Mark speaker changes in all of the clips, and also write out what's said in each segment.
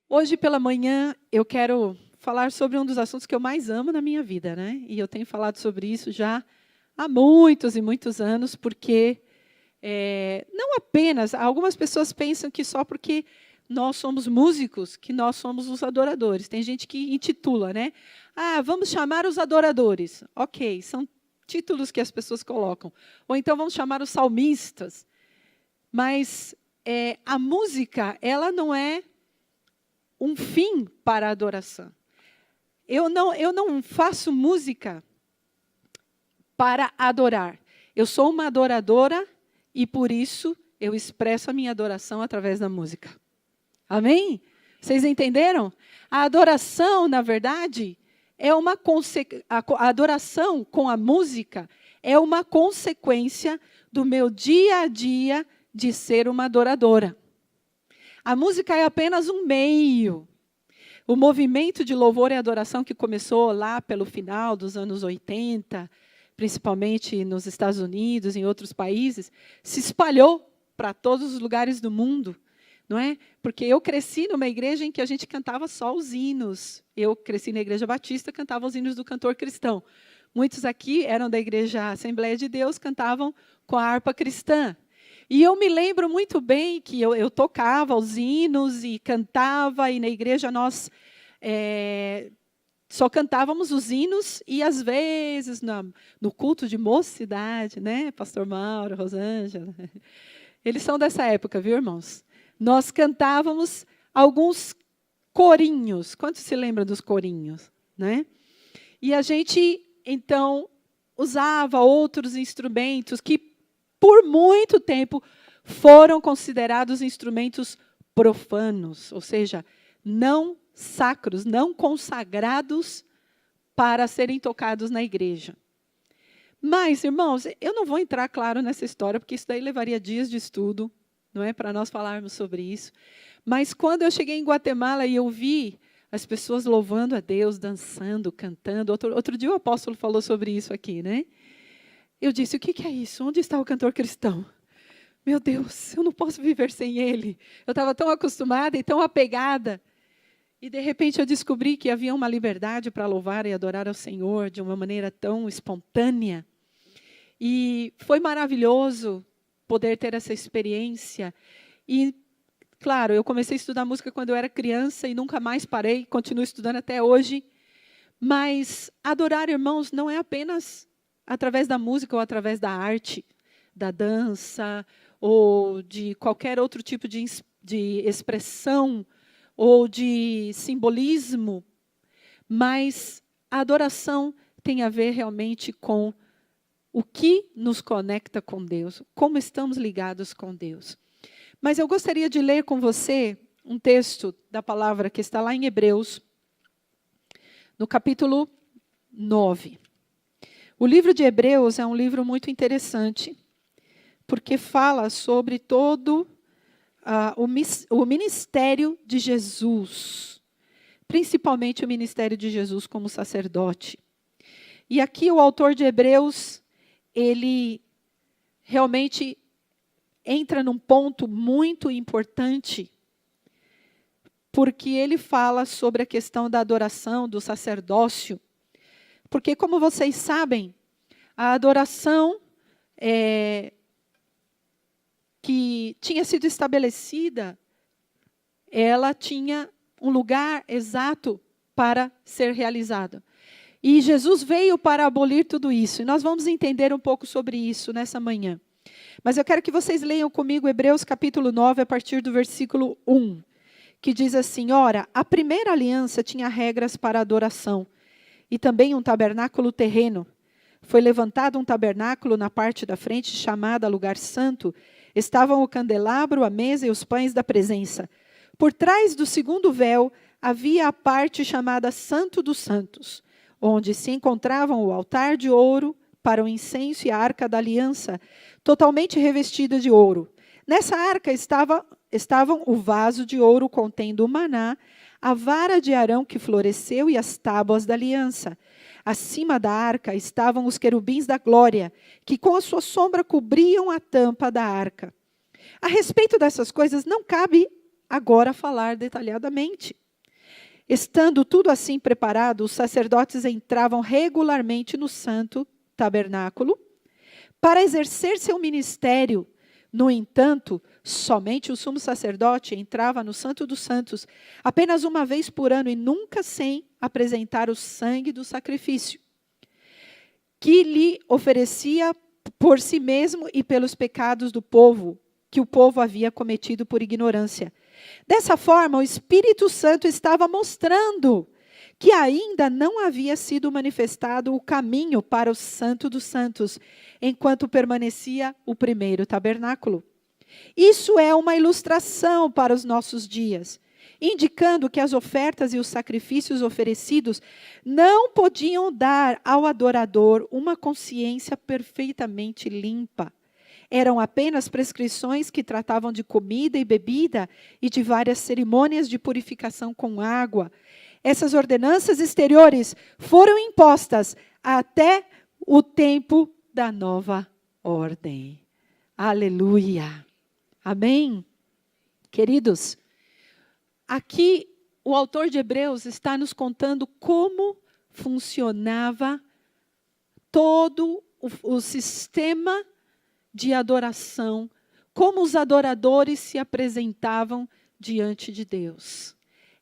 Speaker 1: Hoje pela manhã eu quero falar sobre um dos assuntos que eu mais amo na minha vida, né? E eu tenho falado sobre isso já há muitos e muitos anos, porque não apenas, algumas pessoas pensam que só porque nós somos músicos, que nós somos os adoradores. Tem gente que intitula, né? Ah, vamos chamar os adoradores. Ok, são títulos que as pessoas colocam. Ou então vamos chamar os salmistas. Mas a música, ela não é um fim para a adoração. Eu não faço música para adorar. Eu sou uma adoradora e, por isso, eu expresso a minha adoração através da música. Amém? Vocês entenderam? A adoração, na verdade, a adoração com a música é uma consequência do meu dia a dia de ser uma adoradora. A música é apenas um meio. O movimento de louvor e adoração que começou lá pelo final dos anos 80, principalmente nos Estados Unidos e em outros países, se espalhou para todos os lugares do mundo, não é? Porque eu cresci numa igreja em que a gente cantava só os hinos. Eu cresci na Igreja Batista, cantava os hinos do cantor cristão. Muitos aqui eram da Igreja Assembleia de Deus, cantavam com a harpa cristã. E eu me lembro muito bem que eu tocava os hinos e cantava, e na igreja nós só cantávamos os hinos, e às vezes no culto de mocidade, né, Pastor Mauro, Rosângela, eles são dessa época, viu, irmãos? Nós cantávamos alguns corinhos. Quantos se lembram dos corinhos? Né? E a gente, então, usava outros instrumentos que, por muito tempo, foram considerados instrumentos profanos, ou seja, não sacros, não consagrados para serem tocados na igreja. Mas, irmãos, eu não vou entrar, claro, nessa história, porque isso daí levaria dias de estudo, não é, para nós falarmos sobre isso. Mas quando eu cheguei em Guatemala e eu vi as pessoas louvando a Deus, dançando, cantando, outro dia o apóstolo falou sobre isso aqui, né? Eu disse, o que é isso? Onde está o cantor cristão? Meu Deus, eu não posso viver sem ele. Eu estava tão acostumada e tão apegada. E, de repente, eu descobri que havia uma liberdade para louvar e adorar ao Senhor de uma maneira tão espontânea. E foi maravilhoso poder ter essa experiência. E, claro, eu comecei a estudar música quando eu era criança e nunca mais parei, continuo estudando até hoje. Mas adorar, irmãos, não é apenas através da música ou através da arte, da dança, ou de qualquer outro tipo de expressão ou de simbolismo, mas a adoração tem a ver realmente com o que nos conecta com Deus, como estamos ligados com Deus. Mas eu gostaria de ler com você um texto da palavra que está lá em Hebreus, no capítulo 9. O livro de Hebreus é um livro muito interessante, porque fala sobre todo o ministério de Jesus, principalmente o ministério de Jesus como sacerdote. E aqui o autor de Hebreus, ele realmente entra num ponto muito importante, porque ele fala sobre a questão da adoração, do sacerdócio. Porque, como vocês sabem, a adoração que tinha sido estabelecida, ela tinha um lugar exato para ser realizada. E Jesus veio para abolir tudo isso. E nós vamos entender um pouco sobre isso nessa manhã. Mas eu quero que vocês leiam comigo Hebreus capítulo 9, a partir do versículo 1, que diz assim, ora, a primeira aliança tinha regras para a adoração, e também um tabernáculo terreno. Foi levantado um tabernáculo na parte da frente, chamada Lugar Santo. Estavam o candelabro, a mesa e os pães da presença. Por trás do segundo véu, havia a parte chamada Santo dos Santos, onde se encontravam o altar de ouro para o incenso e a arca da aliança, totalmente revestida de ouro. Nessa arca estavam o vaso de ouro contendo o maná, a vara de Arão que floresceu e as tábuas da aliança. Acima da arca estavam os querubins da glória, que com a sua sombra cobriam a tampa da arca. A respeito dessas coisas, não cabe agora falar detalhadamente. Estando tudo assim preparado, os sacerdotes entravam regularmente no santo tabernáculo para exercer seu ministério. No entanto, somente o sumo sacerdote entrava no Santo dos Santos apenas uma vez por ano e nunca sem apresentar o sangue do sacrifício, que lhe oferecia por si mesmo e pelos pecados do povo, que o povo havia cometido por ignorância. Dessa forma, o Espírito Santo estava mostrando que ainda não havia sido manifestado o caminho para o Santo dos Santos, enquanto permanecia o primeiro tabernáculo. Isso é uma ilustração para os nossos dias, indicando que as ofertas e os sacrifícios oferecidos não podiam dar ao adorador uma consciência perfeitamente limpa. Eram apenas prescrições que tratavam de comida e bebida e de várias cerimônias de purificação com água. Essas ordenanças exteriores foram impostas até o tempo da nova ordem. Aleluia. Amém? Queridos, aqui o autor de Hebreus está nos contando como funcionava todo o sistema de adoração, como os adoradores se apresentavam diante de Deus.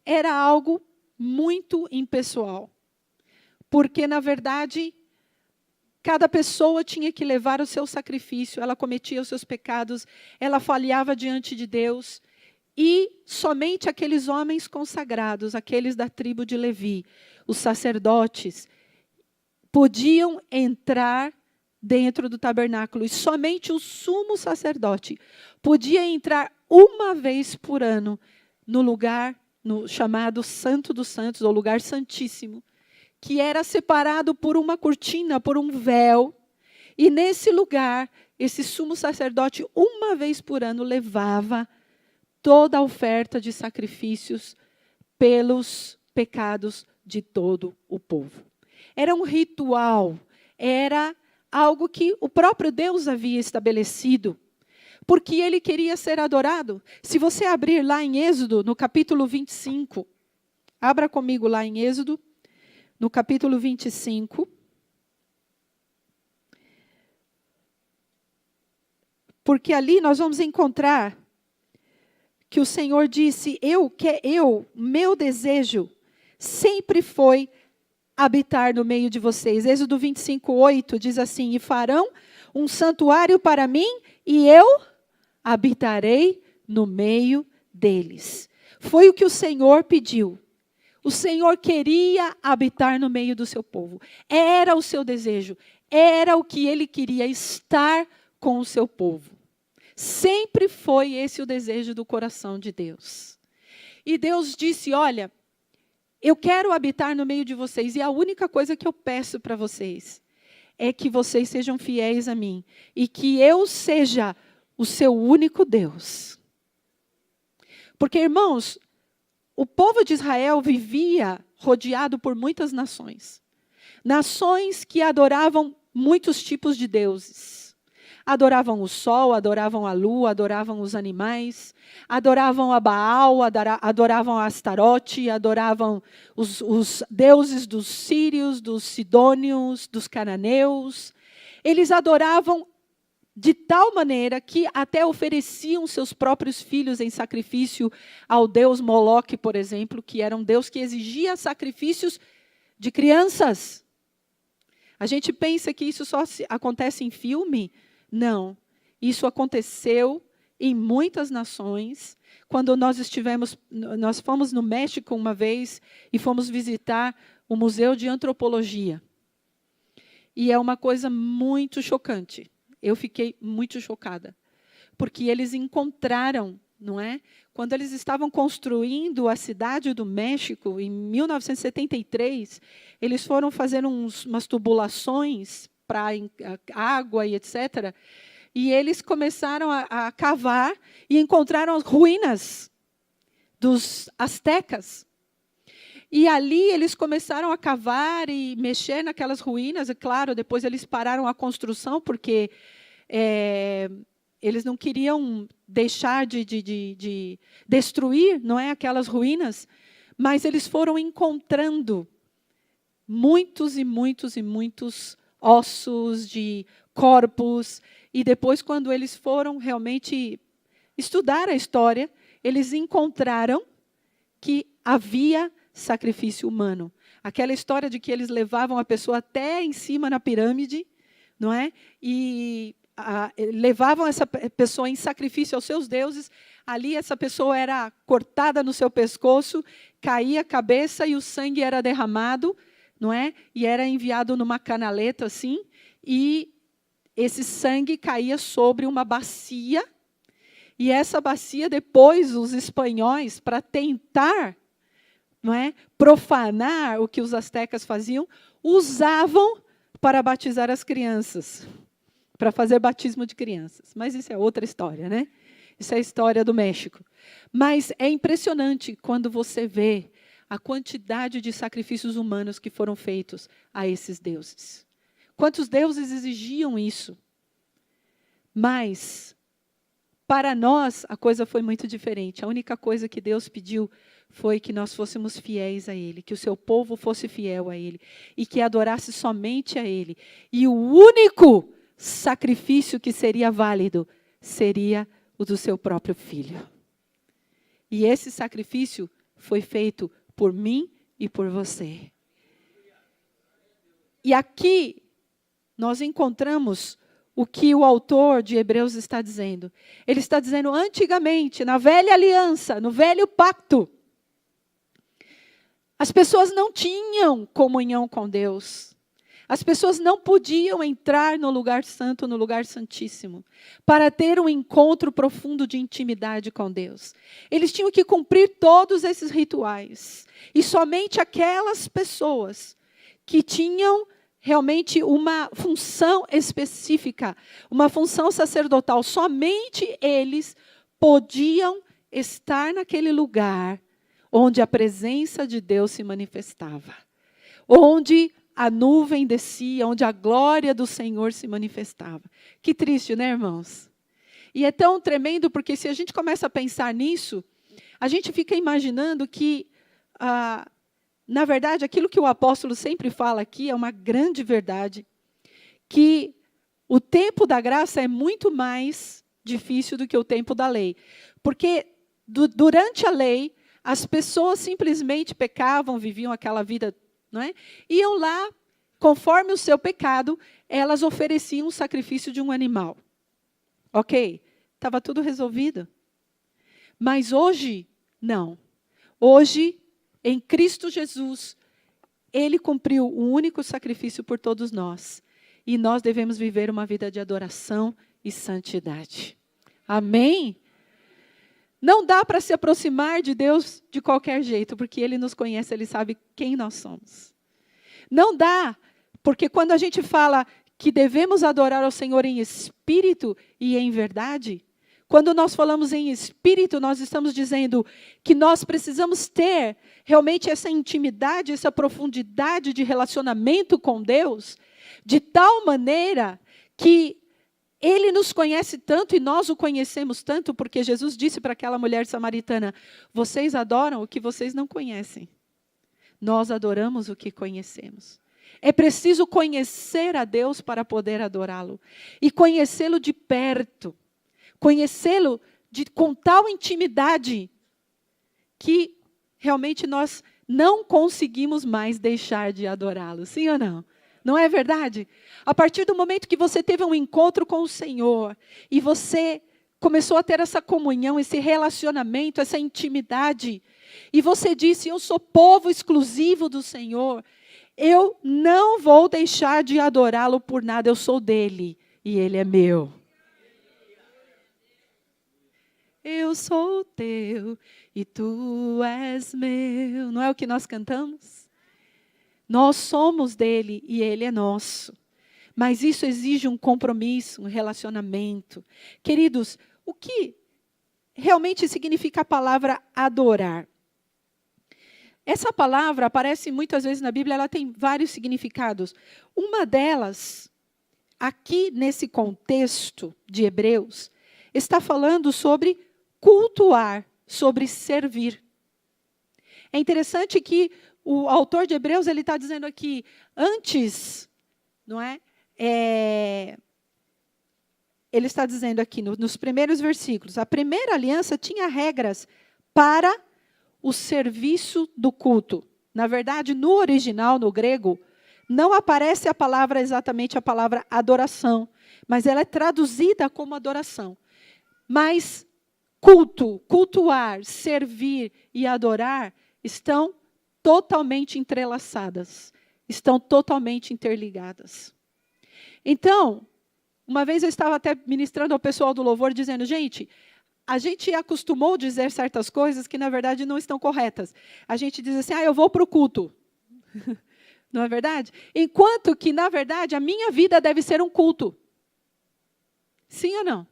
Speaker 1: Era algo muito impessoal, porque, na verdade, cada pessoa tinha que levar o seu sacrifício, ela cometia os seus pecados, ela falhava diante de Deus, e somente aqueles homens consagrados, aqueles da tribo de Levi, os sacerdotes, podiam entrar dentro do tabernáculo, e somente o sumo sacerdote podia entrar uma vez por ano no lugar chamado Santo dos Santos, ou lugar santíssimo, que era separado por uma cortina, por um véu, e nesse lugar, esse sumo sacerdote, uma vez por ano, levava toda a oferta de sacrifícios pelos pecados de todo o povo. Era um ritual, era algo que o próprio Deus havia estabelecido, porque ele queria ser adorado. Se você abrir lá em Êxodo, no capítulo 25, abra comigo lá em Êxodo, no capítulo 25. Porque ali nós vamos encontrar que o Senhor disse, meu desejo sempre foi habitar no meio de vocês. Êxodo 25, 8 diz assim, e farão um santuário para mim e eu habitarei no meio deles. Foi o que o Senhor pediu. O Senhor queria habitar no meio do seu povo. Era o seu desejo. Era o que ele queria, estar com o seu povo. Sempre foi esse o desejo do coração de Deus. E Deus disse, olha, eu quero habitar no meio de vocês, e a única coisa que eu peço para vocês é que vocês sejam fiéis a mim, e que eu seja o seu único Deus. Porque, irmãos, o povo de Israel vivia rodeado por muitas nações. Nações que adoravam muitos tipos de deuses. Adoravam o sol, adoravam a lua, adoravam os animais, adoravam a Baal, adoravam a Astarote, adoravam os deuses dos sírios, dos sidônios, dos cananeus. Eles adoravam de tal maneira que até ofereciam seus próprios filhos em sacrifício ao deus Moloque, por exemplo, que era um deus que exigia sacrifícios de crianças. A gente pensa que isso só acontece em filme. Não, isso aconteceu em muitas nações. Quando nós fomos no México uma vez e fomos visitar o Museu de Antropologia. E é uma coisa muito chocante. Eu fiquei muito chocada, porque eles encontraram, não é? Quando eles estavam construindo a cidade do México, em 1973, eles foram fazer umas tubulações para água e etc. E eles começaram a cavar e encontraram as ruínas dos astecas. E ali eles começaram a cavar e mexer naquelas ruínas. E claro, depois eles pararam a construção, porque eles não queriam deixar de destruir, não é, aquelas ruínas, mas eles foram encontrando muitos e muitos e muitos ossos de corpos, e depois, quando eles foram realmente estudar a história, eles encontraram que havia sacrifício humano. Aquela história de que eles levavam a pessoa até em cima na pirâmide, não é? E levavam essa pessoa em sacrifício aos seus deuses. Ali essa pessoa era cortada no seu pescoço, caía a cabeça e o sangue era derramado, não é? E era enviado numa canaleta assim, e esse sangue caía sobre uma bacia, e essa bacia depois os espanhóis, para tentar, não é, profanar o que os astecas faziam, usavam para batizar as crianças, para fazer batismo de crianças. Mas isso é outra história, né? Isso é a história do México. Mas é impressionante quando você vê a quantidade de sacrifícios humanos que foram feitos a esses deuses. Quantos deuses exigiam isso? Mas, para nós, a coisa foi muito diferente. A única coisa que Deus pediu foi que nós fôssemos fiéis a Ele, que o seu povo fosse fiel a Ele, e que adorasse somente a Ele. E o único sacrifício que seria válido seria o do seu próprio filho. E esse sacrifício foi feito por mim e por você. E aqui nós encontramos o que o autor de Hebreus está dizendo. Ele está dizendo, antigamente, na velha aliança, no velho pacto, as pessoas não tinham comunhão com Deus. As pessoas não podiam entrar no lugar santo, no lugar santíssimo, para ter um encontro profundo de intimidade com Deus. Eles tinham que cumprir todos esses rituais. E somente aquelas pessoas que tinham realmente uma função específica, uma função sacerdotal, somente eles podiam estar naquele lugar onde a presença de Deus se manifestava, onde a nuvem descia, onde a glória do Senhor se manifestava. Que triste, né, irmãos? E é tão tremendo, porque se a gente começa a pensar nisso, a gente fica imaginando que, na verdade, aquilo que o apóstolo sempre fala aqui é uma grande verdade, que o tempo da graça é muito mais difícil do que o tempo da lei. Porque durante a lei, as pessoas simplesmente pecavam, viviam aquela vida, não é? Iam lá, conforme o seu pecado, elas ofereciam o sacrifício de um animal. Ok, estava tudo resolvido. Mas hoje, não. Hoje, em Cristo Jesus, Ele cumpriu o único sacrifício por todos nós. E nós devemos viver uma vida de adoração e santidade. Amém? Não dá para se aproximar de Deus de qualquer jeito, porque Ele nos conhece, Ele sabe quem nós somos. Não dá, porque quando a gente fala que devemos adorar ao Senhor em espírito e em verdade, quando nós falamos em espírito, nós estamos dizendo que nós precisamos ter realmente essa intimidade, essa profundidade de relacionamento com Deus, de tal maneira que Ele nos conhece tanto e nós o conhecemos tanto, porque Jesus disse para aquela mulher samaritana, vocês adoram o que vocês não conhecem. Nós adoramos o que conhecemos. É preciso conhecer a Deus para poder adorá-lo. E conhecê-lo de perto. Conhecê-lo com tal intimidade que realmente nós não conseguimos mais deixar de adorá-lo. Sim ou não? Não é verdade? A partir do momento que você teve um encontro com o Senhor e você começou a ter essa comunhão, esse relacionamento, essa intimidade, e você disse, eu sou povo exclusivo do Senhor, eu não vou deixar de adorá-lo por nada, eu sou dele e ele é meu. Eu sou teu e tu és meu. Não é o que nós cantamos? Nós somos dele e ele é nosso. Mas isso exige um compromisso, um relacionamento. Queridos, o que realmente significa a palavra adorar? Essa palavra aparece muitas vezes na Bíblia, ela tem vários significados. Uma delas, aqui nesse contexto de Hebreus, está falando sobre cultuar, sobre servir. É interessante que o autor de Hebreus ele está dizendo aqui, antes, não é? Ele está dizendo aqui, nos primeiros versículos, a primeira aliança tinha regras para o serviço do culto. Na verdade, no original, no grego, não aparece exatamente a palavra adoração, mas ela é traduzida como adoração. Mas culto, cultuar, servir e adorar estão totalmente entrelaçadas, estão totalmente interligadas. Então, uma vez eu estava até ministrando ao pessoal do louvor, dizendo, gente, a gente acostumou a dizer certas coisas que, na verdade, não estão corretas. A gente diz assim, eu vou para o culto. Não é verdade? Enquanto que, na verdade, a minha vida deve ser um culto. Sim ou não?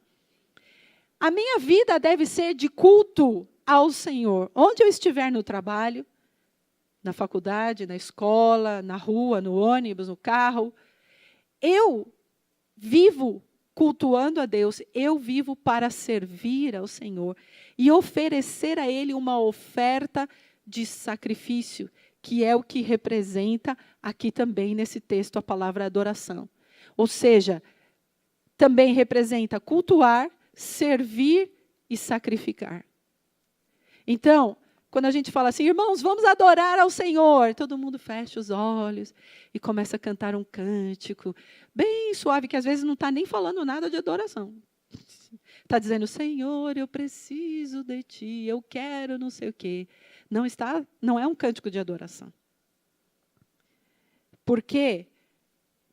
Speaker 1: A minha vida deve ser de culto ao Senhor. Onde eu estiver no trabalho, na faculdade, na escola, na rua, no ônibus, no carro, eu vivo cultuando a Deus, eu vivo para servir ao Senhor e oferecer a Ele uma oferta de sacrifício, que é o que representa aqui também nesse texto a palavra adoração. Ou seja, também representa cultuar, servir e sacrificar. Então, quando a gente fala assim, irmãos, vamos adorar ao Senhor, todo mundo fecha os olhos e começa a cantar um cântico bem suave, que às vezes não está nem falando nada de adoração. Está dizendo, Senhor, eu preciso de Ti, eu quero não sei o quê. Não é um cântico de adoração. Porque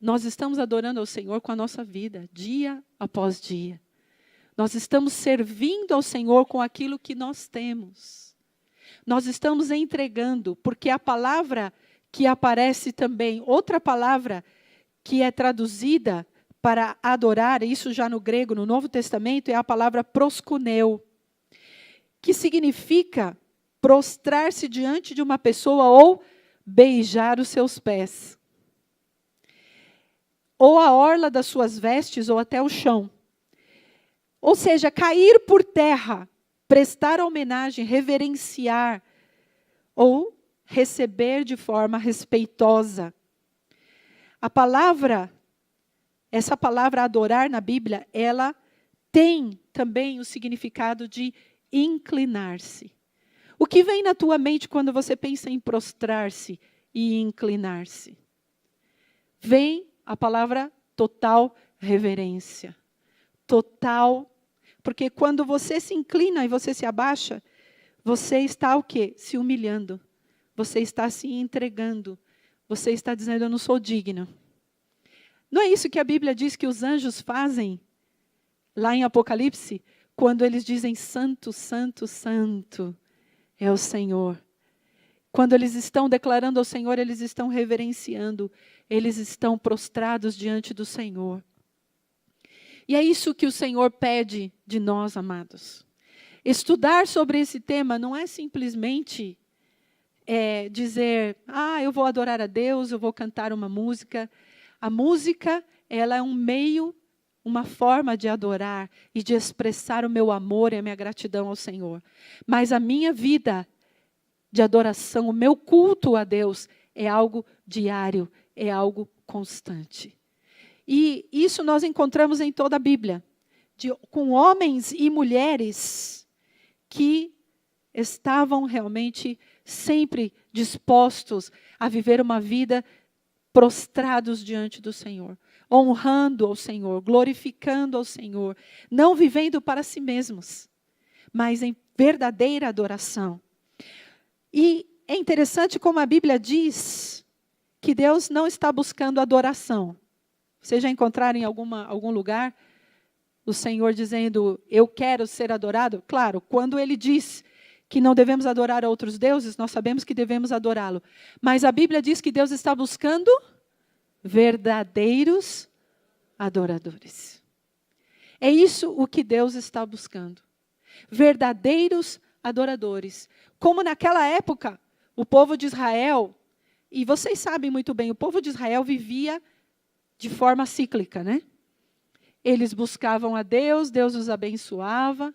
Speaker 1: nós estamos adorando ao Senhor com a nossa vida, dia após dia. Nós estamos servindo ao Senhor com aquilo que nós temos. Nós estamos entregando, porque a palavra que aparece também, outra palavra que é traduzida para adorar, isso já no grego, no Novo Testamento, é a palavra proskuneu, que significa prostrar-se diante de uma pessoa ou beijar os seus pés, ou a orla das suas vestes, ou até o chão. Ou seja, cair por terra, prestar homenagem, reverenciar, ou receber de forma respeitosa. Essa palavra adorar na Bíblia, ela tem também o significado de inclinar-se. O que vem na tua mente quando você pensa em prostrar-se e inclinar-se? Vem a palavra total reverência. Total, porque quando você se inclina e você se abaixa, você está o quê? Se humilhando. Você está se entregando. Você está dizendo, eu não sou digno. Não é isso que a Bíblia diz que os anjos fazem lá em Apocalipse? Quando eles dizem, santo, santo, santo é o Senhor. Quando eles estão declarando ao Senhor, eles estão reverenciando. Eles estão prostrados diante do Senhor. E é isso que o Senhor pede de nós, amados. Estudar sobre esse tema não é simplesmente dizer, eu vou adorar a Deus, eu vou cantar uma música. A música, ela é um meio, uma forma de adorar e de expressar o meu amor e a minha gratidão ao Senhor. Mas a minha vida de adoração, o meu culto a Deus é algo diário, é algo constante. E isso nós encontramos em toda a Bíblia, com homens e mulheres que estavam realmente sempre dispostos a viver uma vida prostrados diante do Senhor, honrando ao Senhor, glorificando ao Senhor, não vivendo para si mesmos, mas em verdadeira adoração. E é interessante como a Bíblia diz que Deus não está buscando adoração. Vocês já encontraram em algum lugar o Senhor dizendo, eu quero ser adorado? Claro, quando Ele diz que não devemos adorar a outros deuses, nós sabemos que devemos adorá-lo. Mas a Bíblia diz que Deus está buscando verdadeiros adoradores. É isso o que Deus está buscando. Verdadeiros adoradores. Como naquela época, o povo de Israel, e vocês sabem muito bem, o povo de Israel vivia de forma cíclica, né? eles buscavam a Deus, Deus os abençoava.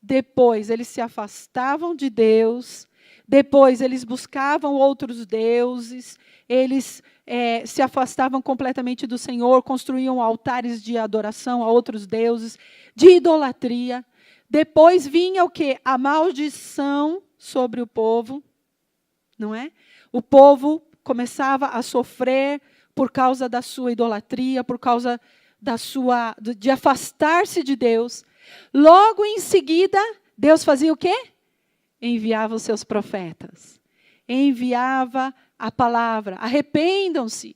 Speaker 1: Depois eles se afastavam de Deus. Depois eles buscavam outros deuses. Eles se afastavam completamente do Senhor, construíam altares de adoração a outros deuses, de idolatria. Depois vinha o quê? A maldição sobre o povo, não é? O povo começava a sofrer por causa da sua idolatria, por causa de afastar-se de Deus. Logo em seguida, Deus fazia o quê? Enviava os seus profetas. Enviava a palavra. Arrependam-se.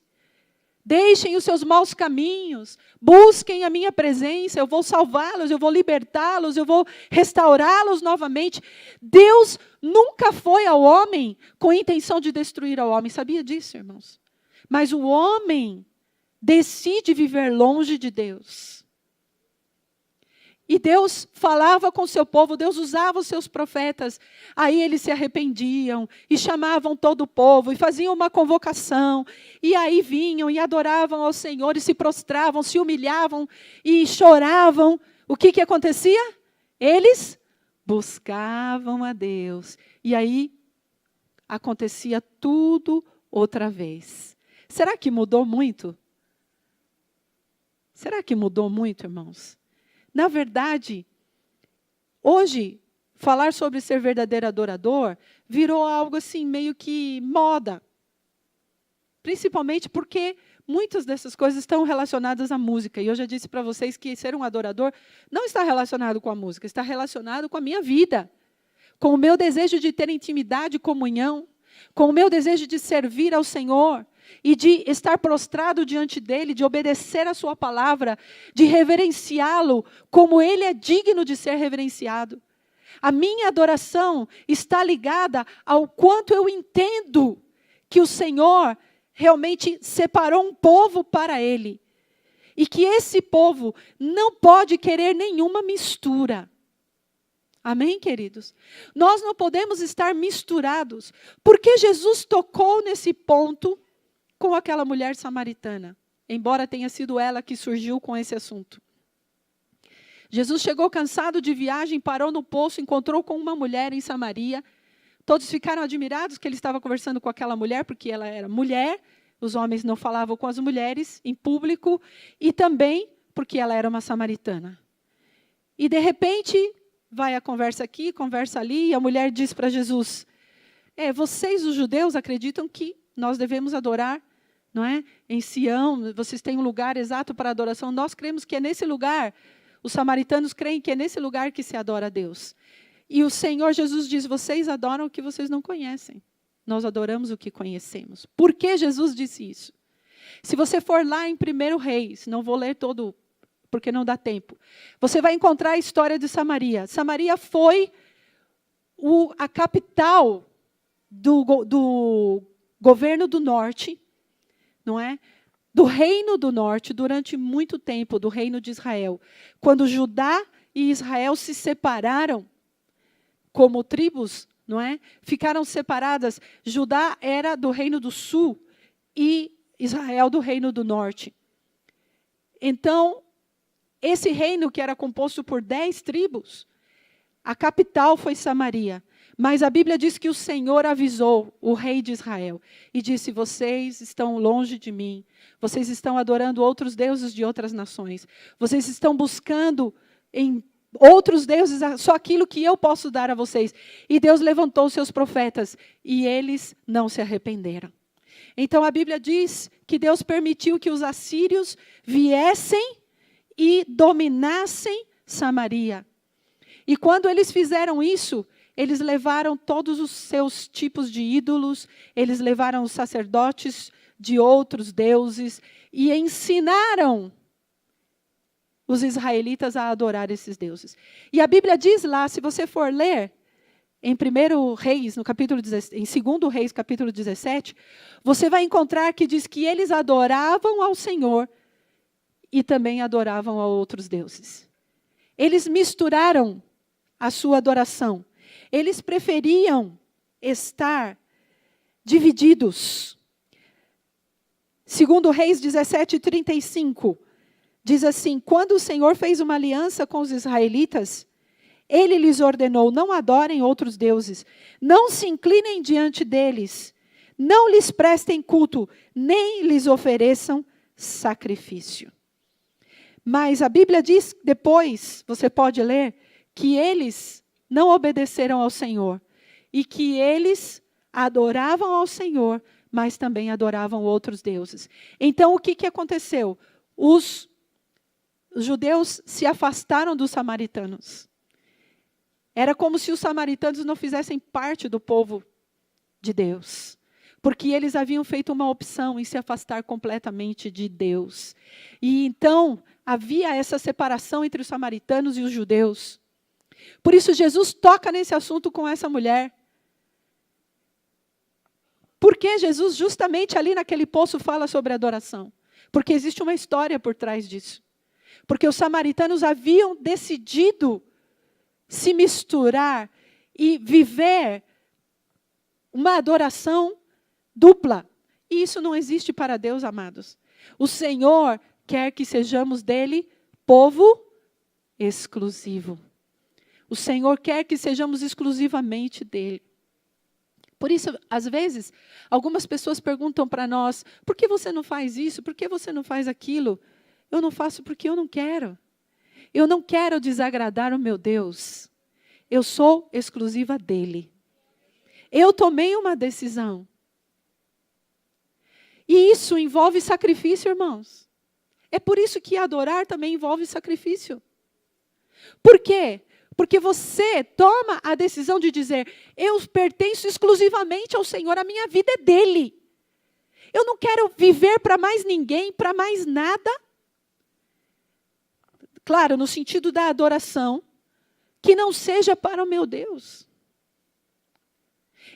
Speaker 1: Deixem os seus maus caminhos. Busquem a minha presença. Eu vou salvá-los, eu vou libertá-los, eu vou restaurá-los novamente. Deus nunca foi ao homem com a intenção de destruir ao homem. Sabia disso, irmãos? Mas o homem decide viver longe de Deus. E Deus falava com o seu povo, Deus usava os seus profetas. Aí eles se arrependiam e chamavam todo o povo e faziam uma convocação. E aí vinham e adoravam ao Senhor e se prostravam, se humilhavam e choravam. O que acontecia? Eles buscavam a Deus. E aí acontecia tudo outra vez. Será que mudou muito? Será que mudou muito, irmãos? Na verdade, hoje, falar sobre ser verdadeiro adorador virou algo assim, meio que moda. Principalmente porque muitas dessas coisas estão relacionadas à música. E eu já disse para vocês que ser um adorador não está relacionado com a música, está relacionado com a minha vida. Com o meu desejo de ter intimidade e comunhão, com o meu desejo de servir ao Senhor, e de estar prostrado diante dele, de obedecer a sua palavra, de reverenciá-lo como ele é digno de ser reverenciado. A minha adoração está ligada ao quanto eu entendo que o Senhor realmente separou um povo para ele. E que esse povo não pode querer nenhuma mistura. Amém, queridos? Nós não podemos estar misturados. Porque Jesus tocou nesse ponto com aquela mulher samaritana, embora tenha sido ela que surgiu com esse assunto. Jesus chegou cansado de viagem, parou no poço, encontrou com uma mulher em Samaria. Todos ficaram admirados que ele estava conversando com aquela mulher, porque ela era mulher, os homens não falavam com as mulheres em público, e também porque ela era uma samaritana. E, de repente, vai a conversa aqui, conversa ali, e a mulher diz para Jesus, vocês, os judeus, acreditam que nós devemos adorar, não é? Em Sião, vocês têm um lugar exato para adoração. Nós cremos que é nesse lugar, os samaritanos creem que é nesse lugar que se adora a Deus. E o Senhor Jesus diz, vocês adoram o que vocês não conhecem. Nós adoramos o que conhecemos. Por que Jesus disse isso? Se você for lá em 1 Reis, não vou ler todo, porque não dá tempo. Você vai encontrar a história de Samaria. Samaria foi a capital do governo do norte, não é? Do reino do norte, durante muito tempo, do reino de Israel. Quando Judá e Israel se separaram como tribos, não é? Ficaram separadas. Judá era do reino do sul e Israel do reino do norte. Então, esse reino que era composto por 10 tribos, a capital foi Samaria. Mas a Bíblia diz que o Senhor avisou o rei de Israel e disse, vocês estão longe de mim, vocês estão adorando outros deuses de outras nações, vocês estão buscando em outros deuses só aquilo que eu posso dar a vocês. E Deus levantou os seus profetas e eles não se arrependeram. Então a Bíblia diz que Deus permitiu que os assírios viessem e dominassem Samaria. E quando eles fizeram isso, eles levaram todos os seus tipos de ídolos, eles levaram os sacerdotes de outros deuses e ensinaram os israelitas a adorar esses deuses. E a Bíblia diz lá, se você for ler, em 1 Reis, no capítulo 17, em 2 Reis, capítulo 17, você vai encontrar que diz que eles adoravam ao Senhor e também adoravam a outros deuses. Eles misturaram a sua adoração. Eles preferiam estar divididos. 2 Reis 17:35, Diz assim: quando o Senhor fez uma aliança com os israelitas, Ele lhes ordenou: não adorem outros deuses, não se inclinem diante deles, não lhes prestem culto, nem lhes ofereçam sacrifício. Mas a Bíblia diz, depois, você pode ler, que eles não obedeceram ao Senhor, e que eles adoravam ao Senhor, mas também adoravam outros deuses. Então, o que aconteceu? Os judeus se afastaram dos samaritanos. Era como se os samaritanos não fizessem parte do povo de Deus, porque eles haviam feito uma opção em se afastar completamente de Deus. E então, havia essa separação entre os samaritanos e os judeus. Por isso, Jesus toca nesse assunto com essa mulher. Por que Jesus, justamente ali naquele poço, fala sobre adoração? Porque existe uma história por trás disso. Porque os samaritanos haviam decidido se misturar e viver uma adoração dupla. E isso não existe para Deus, amados. O Senhor quer que sejamos dele povo exclusivo. O Senhor quer que sejamos exclusivamente dele. Por isso, às vezes, algumas pessoas perguntam para nós: por que você não faz isso? Por que você não faz aquilo? Eu não faço porque eu não quero. Eu não quero desagradar o meu Deus. Eu sou exclusiva dele. Eu tomei uma decisão. E isso envolve sacrifício, irmãos. É por isso que adorar também envolve sacrifício. Por quê? Porque você toma a decisão de dizer: eu pertenço exclusivamente ao Senhor, a minha vida é dele. Eu não quero viver para mais ninguém, para mais nada. Claro, no sentido da adoração, que não seja para o meu Deus.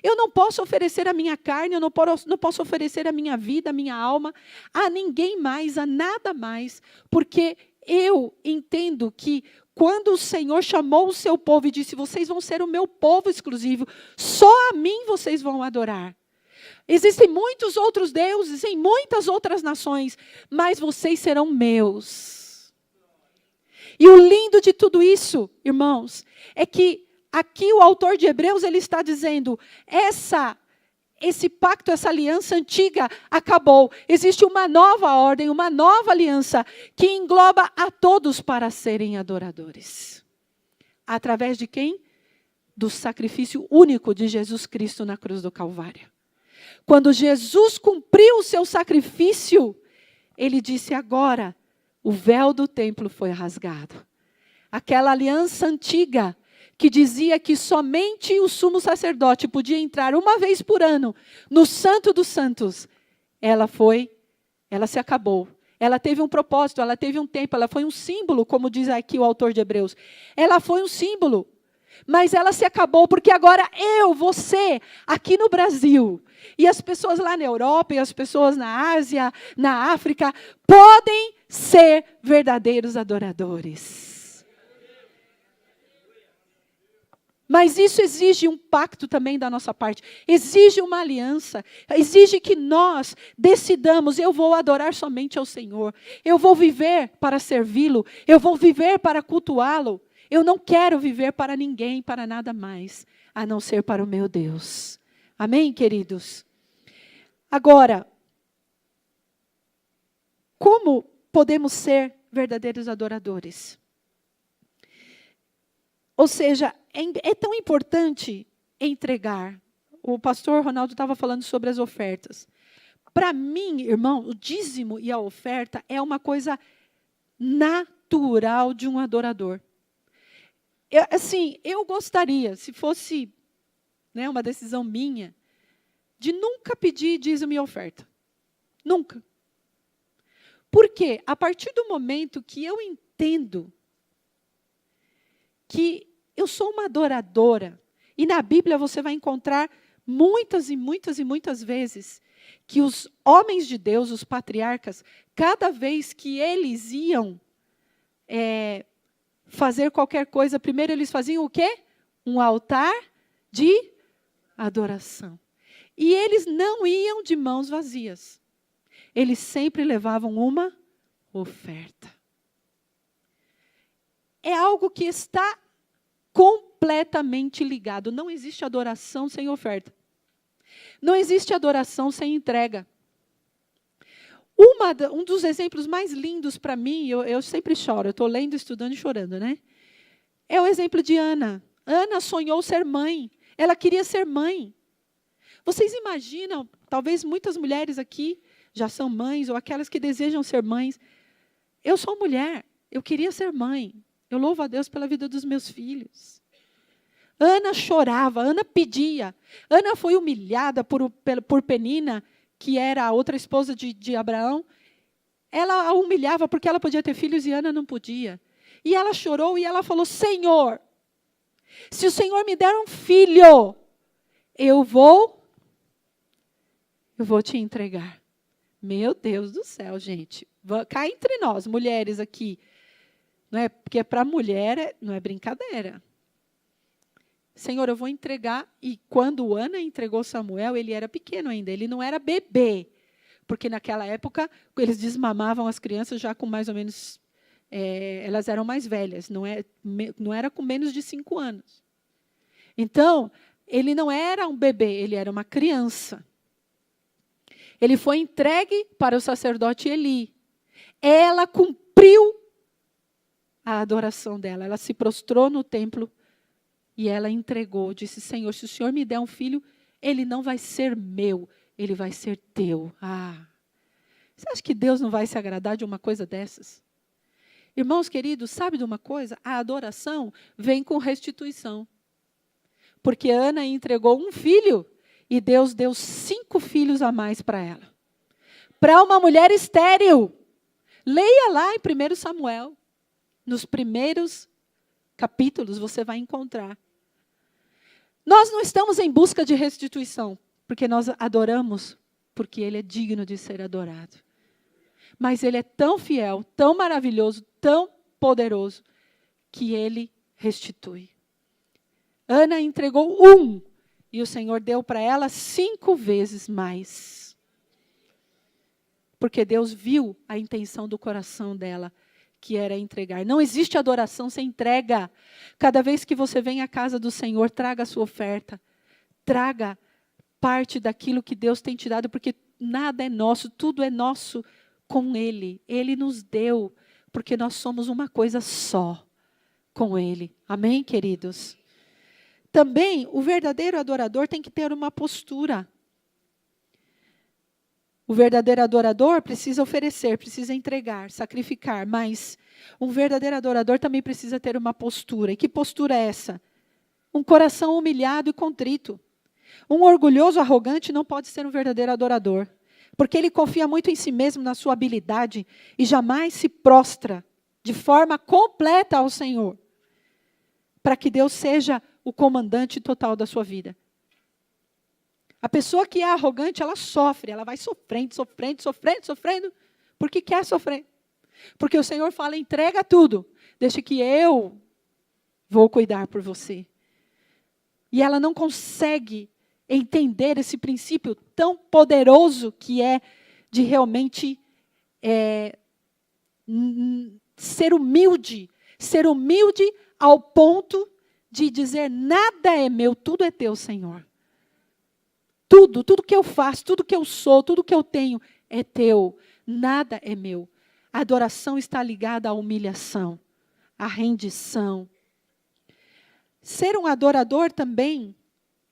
Speaker 1: Eu não posso oferecer a minha carne, eu não posso oferecer a minha vida, a minha alma, a ninguém mais, a nada mais, porque eu entendo que quando o Senhor chamou o seu povo e disse: vocês vão ser o meu povo exclusivo, só a mim vocês vão adorar. Existem muitos outros deuses em muitas outras nações, mas vocês serão meus. E o lindo de tudo isso, irmãos, é que aqui o autor de Hebreus, ele está dizendo: esse pacto, essa aliança antiga acabou. Existe uma nova ordem, uma nova aliança que engloba a todos para serem adoradores. Através de quem? Do sacrifício único de Jesus Cristo na cruz do Calvário. Quando Jesus cumpriu o seu sacrifício, ele disse: agora o véu do templo foi rasgado. Aquela aliança antiga que dizia que somente o sumo sacerdote podia entrar uma vez por ano no Santo dos Santos, ela se acabou. Ela teve um propósito, ela teve um tempo, ela foi um símbolo, como diz aqui o autor de Hebreus. Ela foi um símbolo, mas ela se acabou, porque agora você, aqui no Brasil, e as pessoas lá na Europa, e as pessoas na Ásia, na África, podem ser verdadeiros adoradores. Mas isso exige um pacto também da nossa parte. Exige uma aliança. Exige que nós decidamos: eu vou adorar somente ao Senhor. Eu vou viver para servi-lo. Eu vou viver para cultuá-lo. Eu não quero viver para ninguém, para nada mais, a não ser para o meu Deus. Amém, queridos? Agora, como podemos ser verdadeiros adoradores? Ou seja, é tão importante entregar. O pastor Ronaldo estava falando sobre as ofertas. Para mim, irmão, o dízimo e a oferta é uma coisa natural de um adorador. Eu gostaria, se fosse uma decisão minha, de nunca pedir dízimo e oferta. Nunca. Por quê? A partir do momento que eu entendo que eu sou uma adoradora, e na Bíblia você vai encontrar muitas e muitas e muitas vezes que os homens de Deus, os patriarcas, cada vez que eles iam fazer qualquer coisa, primeiro eles faziam o quê? Um altar de adoração. E eles não iam de mãos vazias. Eles sempre levavam uma oferta. é algo que está completamente ligado. Não existe adoração sem oferta. Não existe adoração sem entrega. Um dos exemplos mais lindos para mim, eu sempre choro, eu estou lendo, estudando e chorando, né? É o exemplo de Ana. Ana sonhou ser mãe. Ela queria ser mãe. Vocês imaginam, talvez muitas mulheres aqui já são mães, ou aquelas que desejam ser mães. Eu sou mulher, eu queria ser mãe. Eu louvo a Deus pela vida dos meus filhos. Ana chorava, Ana pedia. Ana foi humilhada por Penina, que era a outra esposa de Abraão. Ela a humilhava porque ela podia ter filhos e Ana não podia. E ela chorou e ela falou, Senhor, se o Senhor me der um filho, eu vou te entregar. Meu Deus do céu, gente. Cá entre nós, mulheres aqui. Não é, porque para mulher não é brincadeira. Senhor, eu vou entregar. E quando Ana entregou Samuel, ele era pequeno ainda, ele não era bebê. Porque naquela época, eles desmamavam as crianças já com mais ou menos... elas eram mais velhas, não era com menos de 5 anos. Então, ele não era um bebê, ele era uma criança. Ele foi entregue para o sacerdote Eli. Ela cumpriu a adoração dela. Ela se prostrou no templo e ela entregou. Disse, Senhor, se o Senhor me der um filho, ele não vai ser meu, ele vai ser teu. Você acha que Deus não vai se agradar de uma coisa dessas? Irmãos queridos, sabe de uma coisa? A adoração vem com restituição. Porque Ana entregou um filho e Deus deu 5 filhos a mais para ela. Para uma mulher estéril. Leia lá em 1 Samuel. Nos primeiros capítulos você vai encontrar. Nós não estamos em busca de restituição, porque nós adoramos, porque Ele é digno de ser adorado. Mas Ele é tão fiel, tão maravilhoso, tão poderoso, que Ele restitui. Ana entregou 1, e o Senhor deu para ela 5 vezes mais. Porque Deus viu a intenção do coração dela, que era entregar. Não existe adoração sem entrega. Cada vez que você vem à casa do Senhor, traga a sua oferta. Traga parte daquilo que Deus tem te dado, porque nada é nosso, tudo é nosso com Ele. Ele nos deu, porque nós somos uma coisa só com Ele. Amém, queridos? Também, o verdadeiro adorador tem que ter uma postura. O verdadeiro adorador precisa oferecer, precisa entregar, sacrificar, mas um verdadeiro adorador também precisa ter uma postura. E que postura é essa? Um coração humilhado e contrito. Um orgulhoso, arrogante não pode ser um verdadeiro adorador, porque ele confia muito em si mesmo, na sua habilidade, e jamais se prostra de forma completa ao Senhor, para que Deus seja o comandante total da sua vida. A pessoa que é arrogante, ela sofre, ela vai sofrendo, porque quer sofrer. Porque o Senhor fala, entrega tudo, deixa que eu vou cuidar por você. E ela não consegue entender esse princípio tão poderoso que é de realmente ser humilde ao ponto de dizer, nada é meu, tudo é teu, Senhor. Tudo que eu faço, tudo que eu sou, tudo que eu tenho é teu. Nada é meu. A adoração está ligada à humilhação, à rendição. Ser um adorador também,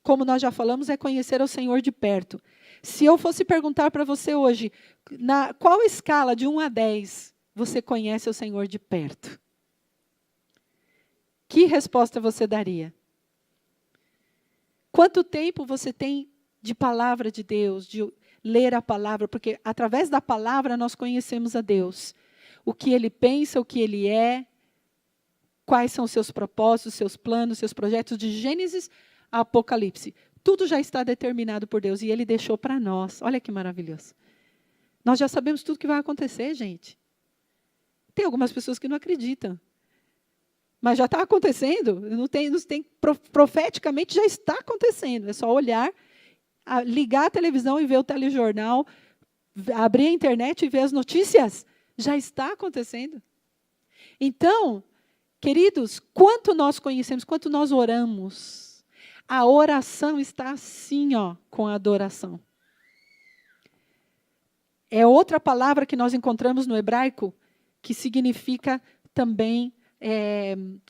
Speaker 1: como nós já falamos, é conhecer o Senhor de perto. Se eu fosse perguntar para você hoje, qual escala de 1 a 10 você conhece o Senhor de perto? Que resposta você daria? Quanto tempo você tem de palavra de Deus, de ler a palavra? Porque através da palavra nós conhecemos a Deus. O que Ele pensa, o que Ele é, quais são os seus propósitos, seus planos, seus projetos, de Gênesis a Apocalipse. Tudo já está determinado por Deus e Ele deixou para nós. Olha que maravilhoso. Nós já sabemos tudo que vai acontecer, gente. Tem algumas pessoas que não acreditam. Mas já está acontecendo. Profeticamente já está acontecendo. É só olhar, ligar a televisão e ver o telejornal, abrir a internet e ver as notícias. Já está acontecendo. Então, Queridos, quanto nós conhecemos, quanto nós oramos, a oração está assim, ó, com a adoração. É outra palavra que nós encontramos no hebraico, que significa também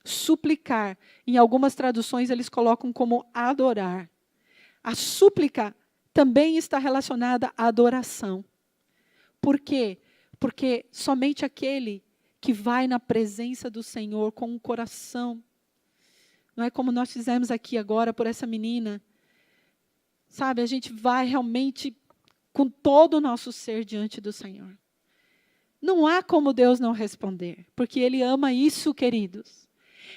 Speaker 1: suplicar. Em algumas traduções, eles colocam como adorar. A súplica também está relacionada à adoração. Por quê? Porque somente aquele que vai na presença do Senhor com um coração, não é como nós fizemos aqui agora por essa menina, sabe, a gente vai realmente com todo o nosso ser diante do Senhor. Não há como Deus não responder, porque Ele ama isso, queridos.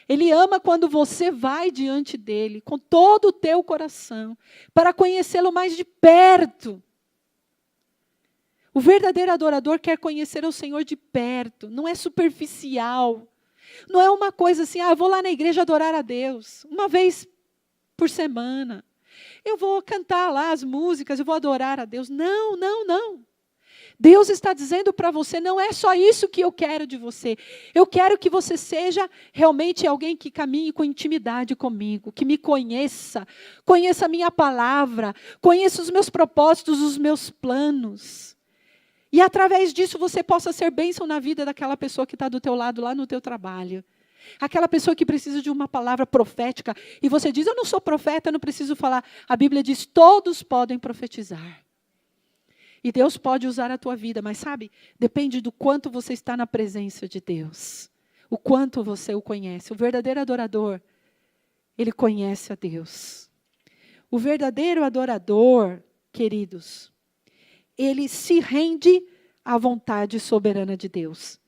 Speaker 1: Ele ama quando você vai diante dEle, com todo o teu coração, para conhecê-lo mais de perto. O verdadeiro adorador quer conhecer o Senhor de perto, não é superficial. Não é uma coisa assim, eu vou lá na igreja adorar a Deus, uma vez por semana. Eu vou cantar lá as músicas, eu vou adorar a Deus. Não, não, não. Deus está dizendo para você, não é só isso que eu quero de você. Eu quero que você seja realmente alguém que caminhe com intimidade comigo, que me conheça, conheça a minha palavra, conheça os meus propósitos, os meus planos. E através disso você possa ser bênção na vida daquela pessoa que está do teu lado, lá no teu trabalho. Aquela pessoa que precisa de uma palavra profética. E você diz, eu não sou profeta, eu não preciso falar. A Bíblia diz, todos podem profetizar. E Deus pode usar a tua vida, mas sabe, depende do quanto você está na presença de Deus. O quanto você o conhece. O verdadeiro adorador, ele conhece a Deus. O verdadeiro adorador, queridos, ele se rende à vontade soberana de Deus.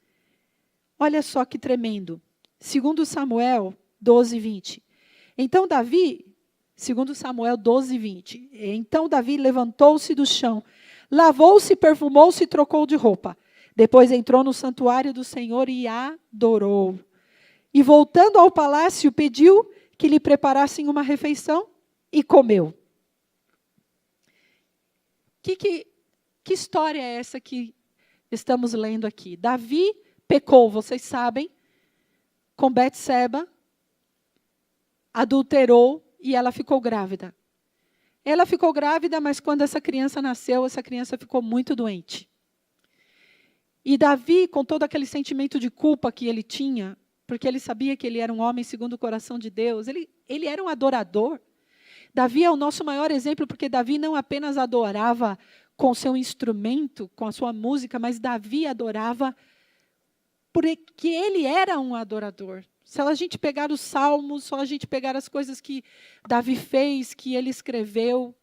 Speaker 1: Olha só que tremendo. 2 Samuel 12, 20. Então Davi, 2 Samuel 12, 20. Então Davi levantou-se do chão, lavou-se, perfumou-se e trocou de roupa. Depois entrou no santuário do Senhor e adorou. E voltando ao palácio, pediu que lhe preparassem uma refeição e comeu. Que história é essa que estamos lendo aqui? Davi pecou, vocês sabem, com Betseba, adulterou e ela ficou grávida. Ela ficou grávida, mas quando essa criança nasceu, essa criança ficou muito doente. E Davi, com todo aquele sentimento de culpa que ele tinha, porque ele sabia que ele era um homem segundo o coração de Deus, ele era um adorador. Davi é o nosso maior exemplo, porque Davi não apenas adorava com seu instrumento, com a sua música, mas Davi adorava porque ele era um adorador. Se a gente pegar os salmos, só a gente pegar as coisas que Davi fez, que ele escreveu,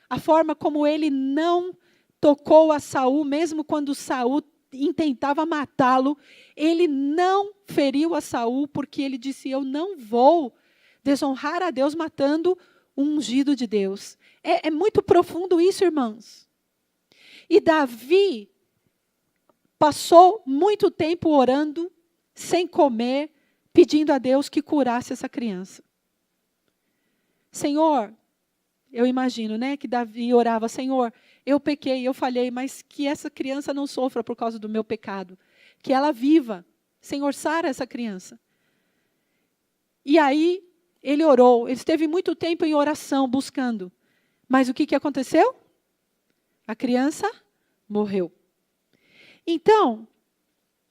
Speaker 1: a forma como ele não tocou a Saul, mesmo quando Saul intentava matá-lo, ele não feriu a Saul, porque ele disse, eu não vou desonrar a Deus matando um ungido de Deus. É muito profundo isso, irmãos. E Davi passou muito tempo orando, sem comer, pedindo a Deus que curasse essa criança. Senhor, eu imagino, né, que Davi orava, Senhor, eu pequei, eu falhei, mas que essa criança não sofra por causa do meu pecado. Que ela viva. Senhor, sara essa criança. E aí, ele orou, ele esteve muito tempo em oração, buscando. Mas o que aconteceu? A criança morreu. Então,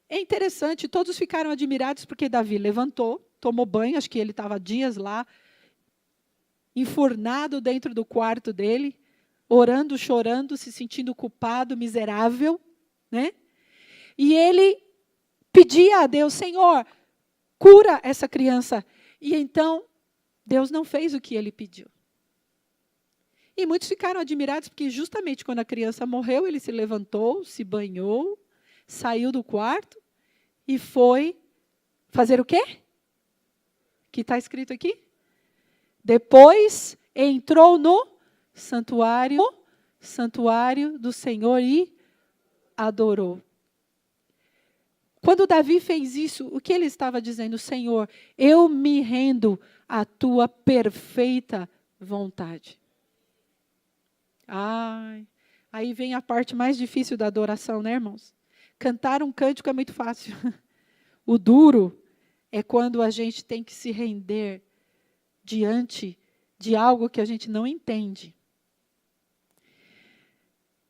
Speaker 1: é interessante, todos ficaram admirados porque Davi levantou, tomou banho, acho que ele estava dias lá, enfurnado dentro do quarto dele, orando, chorando, se sentindo culpado, miserável, né? E ele pedia a Deus, Senhor, cura essa criança. E então, Deus não fez o que ele pediu. E muitos ficaram admirados, porque justamente quando a criança morreu, ele se levantou, se banhou, saiu do quarto e foi fazer o quê? Que está escrito aqui? Depois entrou no santuário do Senhor e adorou. Quando Davi fez isso, o que ele estava dizendo? Senhor, eu me rendo à tua perfeita vontade. Ai, aí vem a parte mais difícil da adoração, né, irmãos? Cantar um cântico é muito fácil. O duro é quando a gente tem que se render diante de algo que a gente não entende.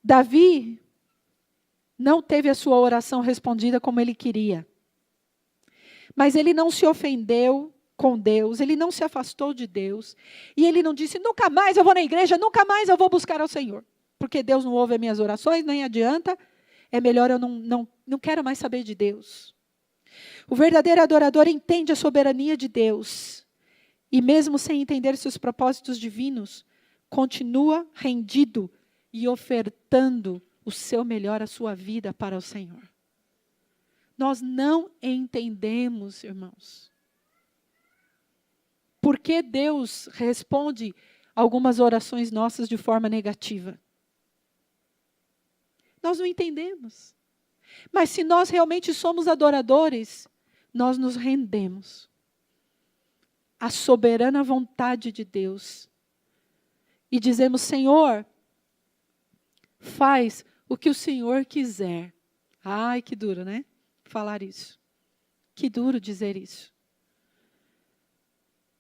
Speaker 1: Davi não teve a sua oração respondida como ele queria. Mas ele não se ofendeu com Deus, ele não se afastou de Deus. E ele não disse, nunca mais eu vou na igreja, nunca mais eu vou buscar ao Senhor. Porque Deus não ouve as minhas orações, nem adianta. É melhor eu não quero mais saber de Deus. O verdadeiro adorador entende a soberania de Deus. E mesmo sem entender seus propósitos divinos, continua rendido e ofertando o seu melhor, a sua vida para o Senhor. Nós não entendemos, irmãos, por que Deus responde algumas orações nossas de forma negativa. Nós não entendemos. Mas se nós realmente somos adoradores, nós nos rendemos à soberana vontade de Deus. E dizemos, Senhor, faz o que o Senhor quiser. Ai, que duro, né? Falar isso. Que duro dizer isso.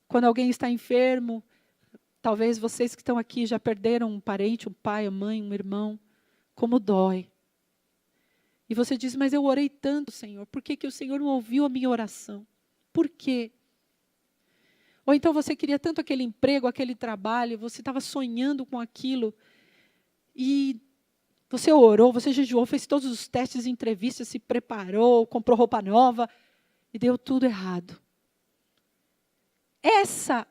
Speaker 1: Quando alguém está enfermo, talvez vocês que estão aqui já perderam um parente, um pai, uma mãe, um irmão, como dói. E você diz, mas eu orei tanto, Senhor, por que o Senhor não ouviu a minha oração? Por quê? Ou então você queria tanto aquele emprego, aquele trabalho, você estava sonhando com aquilo, e você orou, você jejuou, fez todos os testes e entrevistas, se preparou, comprou roupa nova, e deu tudo errado. Essa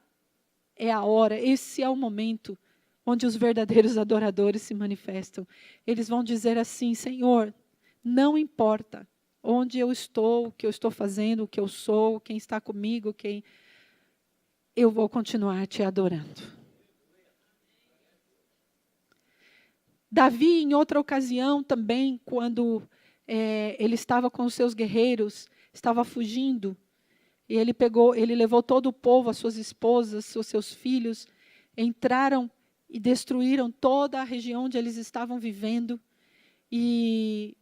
Speaker 1: é a hora, esse é o momento onde os verdadeiros adoradores se manifestam. Eles vão dizer assim, Senhor, não importa onde eu estou, o que eu estou fazendo, o que eu sou, quem está comigo, eu vou continuar te adorando. Davi, em outra ocasião também, quando ele estava com os seus guerreiros, estava fugindo, e ele levou todo o povo, as suas esposas, os seus filhos, entraram e destruíram toda a região onde eles estavam vivendo, e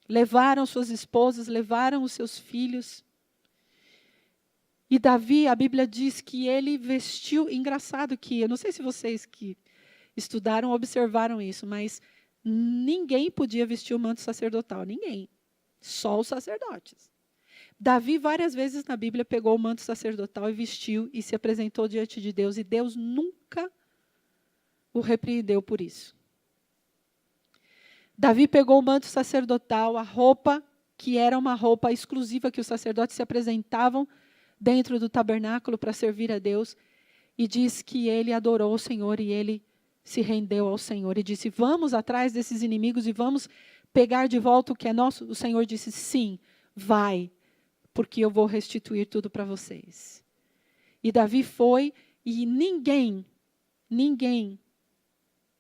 Speaker 1: levaram suas esposas, levaram os seus filhos. E Davi, a Bíblia diz que ele vestiu, engraçado que, eu não sei se vocês que estudaram, observaram isso, mas ninguém podia vestir o manto sacerdotal, ninguém, só os sacerdotes. Davi, várias vezes na Bíblia, pegou o manto sacerdotal e vestiu e se apresentou diante de Deus, e Deus nunca o repreendeu por isso. Davi pegou o manto sacerdotal, a roupa, que era uma roupa exclusiva que os sacerdotes se apresentavam dentro do tabernáculo para servir a Deus, e diz que ele adorou o Senhor e ele se rendeu ao Senhor e disse, vamos atrás desses inimigos e vamos pegar de volta o que é nosso. O Senhor disse, sim, vai, porque eu vou restituir tudo para vocês. E Davi foi, e ninguém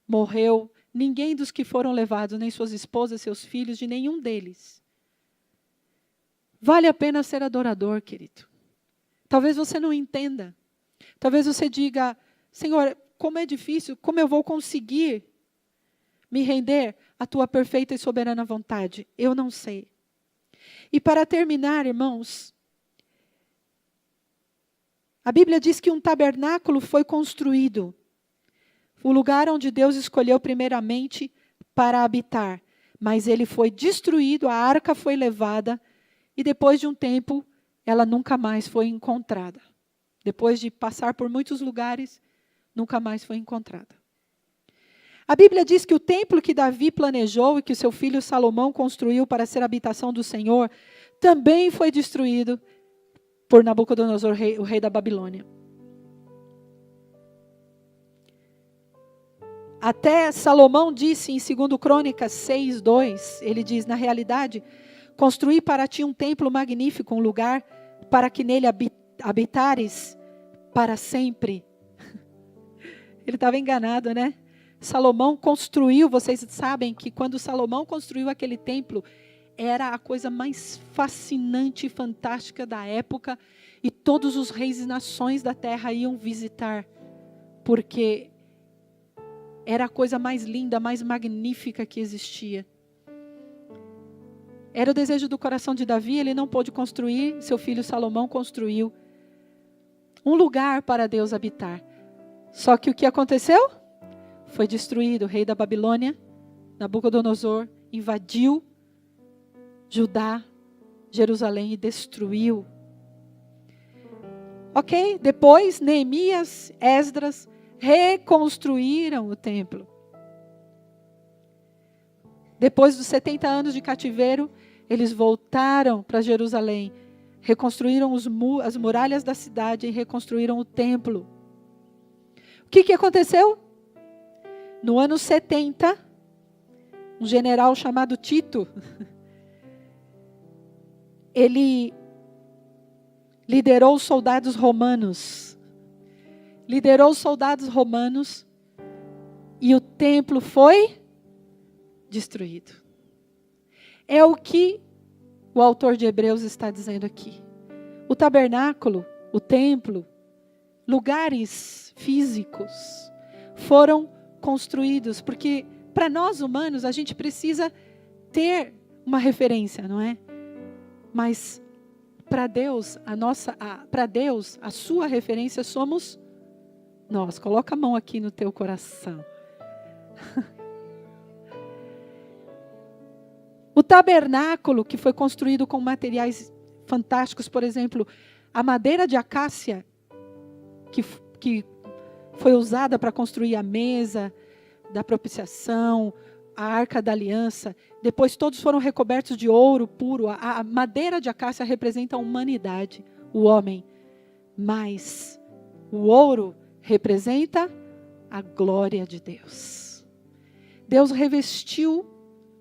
Speaker 1: morreu, ninguém dos que foram levados, nem suas esposas, seus filhos, de nenhum deles. Vale a pena ser adorador, querido. Talvez você não entenda. Talvez você diga, Senhor, como é difícil, como eu vou conseguir me render à tua perfeita e soberana vontade? Eu não sei. E para terminar, irmãos, a Bíblia diz que um tabernáculo foi construído. O lugar onde Deus escolheu primeiramente para habitar. Mas ele foi destruído, a arca foi levada, e depois de um tempo, ela nunca mais foi encontrada. Depois de passar por muitos lugares, nunca mais foi encontrada. A Bíblia diz que o templo que Davi planejou e que o seu filho Salomão construiu para ser a habitação do Senhor, também foi destruído por Nabucodonosor, o rei da Babilônia. Até Salomão disse em 2 Crônicas 6:2, ele diz, na realidade, construí para ti um templo magnífico, um lugar para que nele habitares para sempre. Ele estava enganado, né? Salomão construiu, vocês sabem que quando Salomão construiu aquele templo, era a coisa mais fascinante e fantástica da época, e todos os reis e nações da terra iam visitar, porque era a coisa mais linda, mais magnífica que existia. Era o desejo do coração de Davi, ele não pôde construir, seu filho Salomão construiu um lugar para Deus habitar. Só que o que aconteceu? Foi destruído. O rei da Babilônia, Nabucodonosor, invadiu Judá, Jerusalém e destruiu. Ok? Depois, Neemias, Esdras reconstruíram o templo. Depois dos 70 anos de cativeiro, eles voltaram para Jerusalém, reconstruíram as muralhas da cidade e reconstruíram o templo. O que aconteceu? No ano 70, um general chamado Tito, ele liderou os soldados romanos. E o templo foi destruído. É o que o autor de Hebreus está dizendo aqui. O tabernáculo, o templo, lugares físicos foram construídos, porque para nós humanos a gente precisa ter uma referência, não é? Mas para Deus, a sua referência somos nós. Coloca a mão aqui no teu coração. O tabernáculo, que foi construído com materiais fantásticos, por exemplo, a madeira de acácia, que foi usada para construir a mesa da propiciação, a arca da aliança, depois todos foram recobertos de ouro puro. A madeira de acácia representa a humanidade, o homem, mas o ouro representa a glória de Deus. Deus revestiu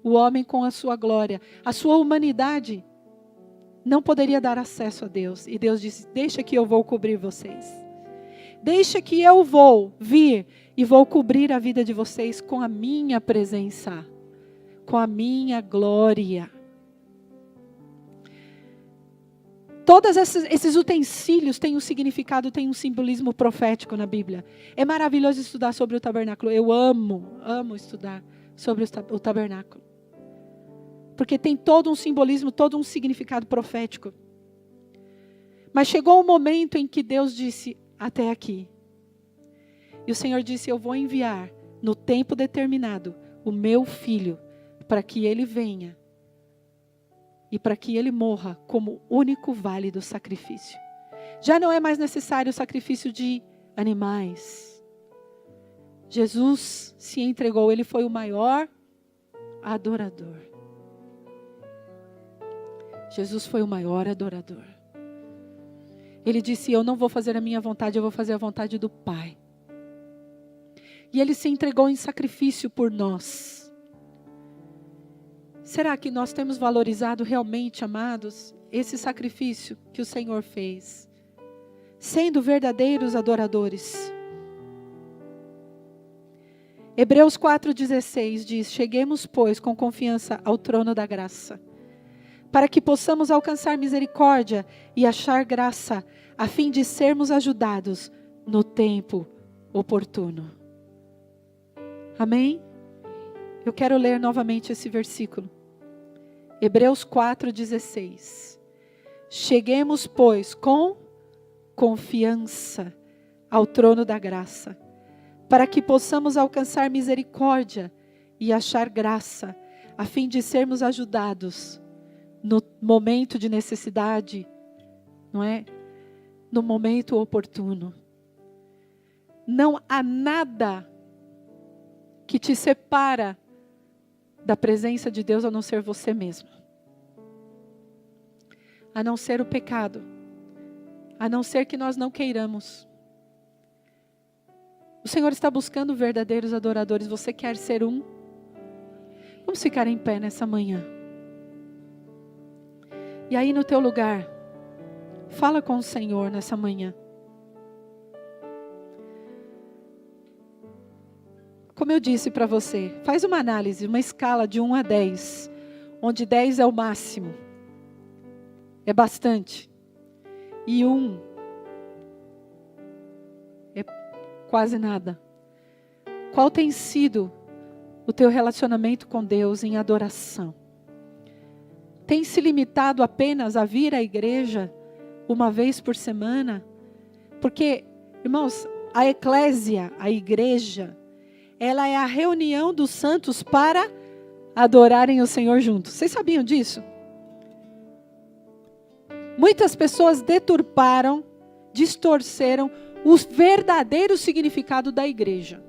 Speaker 1: o homem com a sua glória. A sua humanidade não poderia dar acesso a Deus. E Deus disse: deixa que eu vou cobrir vocês. Deixa que eu vou vir e vou cobrir a vida de vocês com a minha presença, com a minha glória. Todos esses utensílios têm um significado, têm um simbolismo profético na Bíblia. É maravilhoso estudar sobre o tabernáculo. Eu amo estudar sobre o tabernáculo. Porque tem todo um simbolismo, todo um significado profético. Mas chegou um momento em que Deus disse: até aqui. E o Senhor disse: eu vou enviar no tempo determinado o meu filho, para que ele venha e para que ele morra como único válido sacrifício. Já não é mais necessário o sacrifício de animais. Jesus se entregou, ele foi o maior adorador. Jesus foi o maior adorador. Ele disse: eu não vou fazer a minha vontade, eu vou fazer a vontade do Pai. E ele se entregou em sacrifício por nós. Será que nós temos valorizado realmente, amados, esse sacrifício que o Senhor fez? Sendo verdadeiros adoradores. Hebreus 4,16 diz: cheguemos, pois, com confiança ao trono da graça, para que possamos alcançar misericórdia e achar graça, a fim de sermos ajudados no tempo oportuno. Amém? Eu quero ler novamente esse versículo. Hebreus 4,16. Cheguemos, pois, com confiança ao trono da graça, para que possamos alcançar misericórdia e achar graça, a fim de sermos ajudados no momento de necessidade, não é? No momento oportuno. Não há nada que te separa da presença de Deus a não ser você mesmo. A não ser o pecado. A não ser que nós não queiramos. O Senhor está buscando verdadeiros adoradores. Você quer ser um? Vamos ficar em pé nessa manhã. E aí no teu lugar, fala com o Senhor nessa manhã. Como eu disse para você, faz uma análise, uma escala de 1 a 10, onde 10 é o máximo, é bastante, e 1 é quase nada. Qual tem sido o teu relacionamento com Deus em adoração? tem se limitado apenas a vir à igreja uma vez por semana? Porque, irmãos, a eclésia, a igreja, ela é a reunião dos santos para adorarem o Senhor juntos. Vocês sabiam disso? Muitas pessoas deturparam, distorceram o verdadeiro significado da igreja.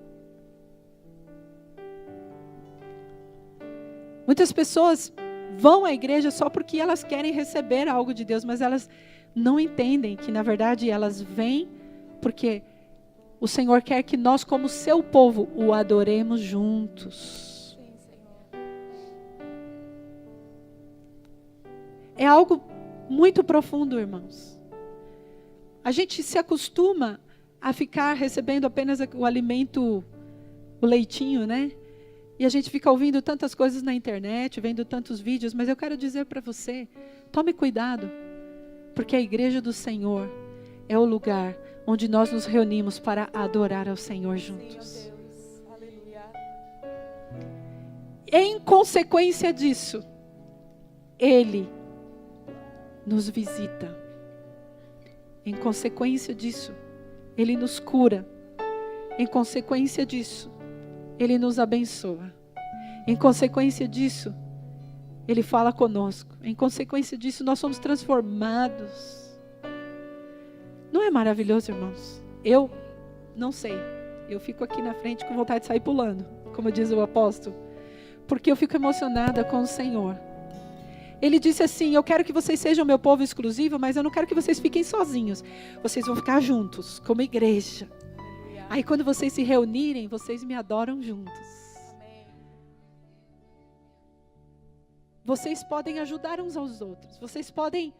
Speaker 1: Muitas pessoas vão à igreja só porque elas querem receber algo de Deus, mas elas não entendem que, na verdade, elas vêm porque o Senhor quer que nós, como seu povo, o adoremos juntos.
Speaker 2: Sim, Senhor.
Speaker 1: É algo muito profundo, irmãos. A gente se acostuma a ficar recebendo apenas o alimento, o leitinho, né? E a gente fica ouvindo tantas coisas na internet, vendo tantos vídeos, mas eu quero dizer para você, tome cuidado, porque a igreja do Senhor é o lugar onde nós nos reunimos para adorar ao Senhor juntos.
Speaker 2: Sim, ó Deus. Aleluia.
Speaker 1: Em consequência disso, Ele nos visita. Em consequência disso, Ele nos cura. Em consequência disso, Ele nos abençoa. Em consequência disso, Ele fala conosco. Em consequência disso, nós somos transformados. Não é maravilhoso, irmãos? Eu não sei. Eu fico aqui na frente com vontade de sair pulando, como diz o apóstolo. Porque eu fico emocionada com o Senhor. Ele disse assim: eu quero que vocês sejam meu povo exclusivo, mas eu não quero que vocês fiquem sozinhos. Vocês vão ficar juntos, como igreja.
Speaker 2: Aleluia.
Speaker 1: Aí quando vocês se reunirem, vocês me adoram juntos.
Speaker 2: Amém.
Speaker 1: Vocês podem ajudar uns aos outros. Vocês podem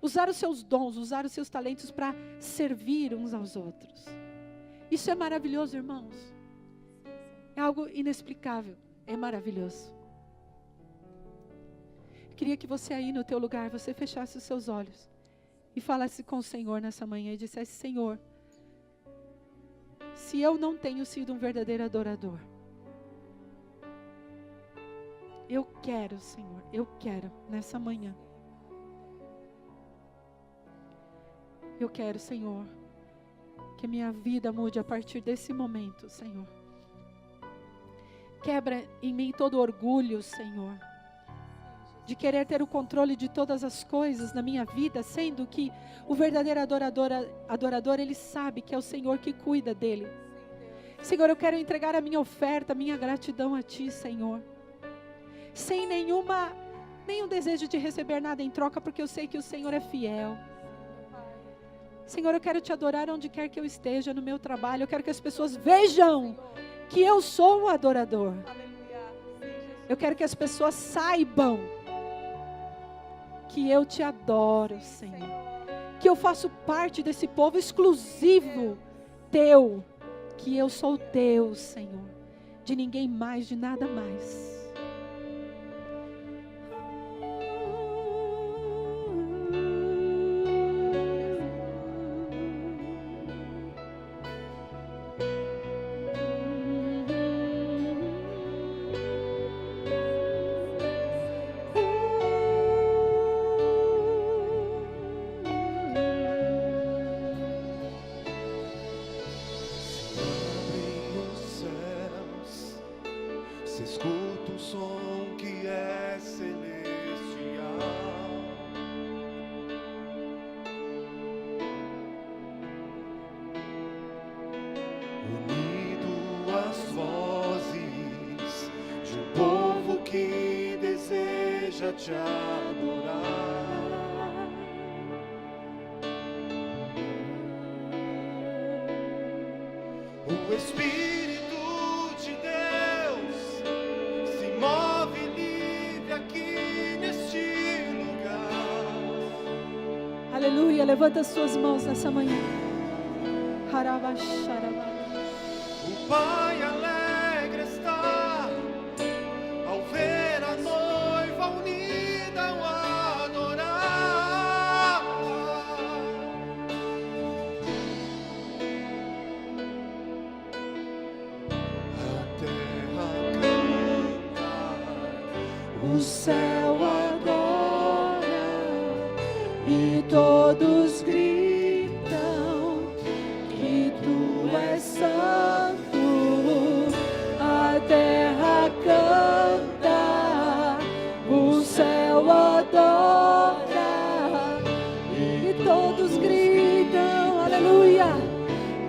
Speaker 1: usar os seus dons, usar os seus talentos para servir uns aos outros. Isso é maravilhoso, irmãos. É algo inexplicável. É maravilhoso. Queria que você aí no teu lugar, você fechasse os seus olhos e falasse com o Senhor nessa manhã e dissesse: Senhor, se eu não tenho sido um verdadeiro adorador, eu quero, Senhor, eu quero nessa manhã. Eu quero, Senhor, que a minha vida mude a partir desse momento, Senhor. Quebra em mim todo orgulho, Senhor, de querer ter o controle de todas as coisas na minha vida, sendo que o verdadeiro adorador, ele sabe que é o Senhor que cuida dele. Senhor, eu quero entregar a minha oferta, a minha gratidão a Ti, Senhor, sem nenhum desejo de receber nada em troca, porque eu sei que o Senhor é fiel. Senhor, eu quero Te adorar onde quer que eu esteja, no meu trabalho. Eu quero que as pessoas vejam que eu sou um adorador. Eu quero que as pessoas saibam que eu Te adoro, Senhor. Que eu faço parte desse povo exclusivo Teu. Que eu sou Teu, Senhor. De ninguém mais, de nada mais.
Speaker 3: Se escuta o som que é celestial, unido às vozes de um povo que deseja Te adorar. O Espírito de Deus se move livre aqui neste lugar.
Speaker 1: Aleluia, levanta as suas mãos nessa manhã. Harabasharabá.
Speaker 3: O Pai alegre está ao ver a noiva unida ao adorar. A terra canta, o céu adora.
Speaker 1: e todos gritam que tu és santo, a terra canta, o céu adora, e todos gritam, aleluia,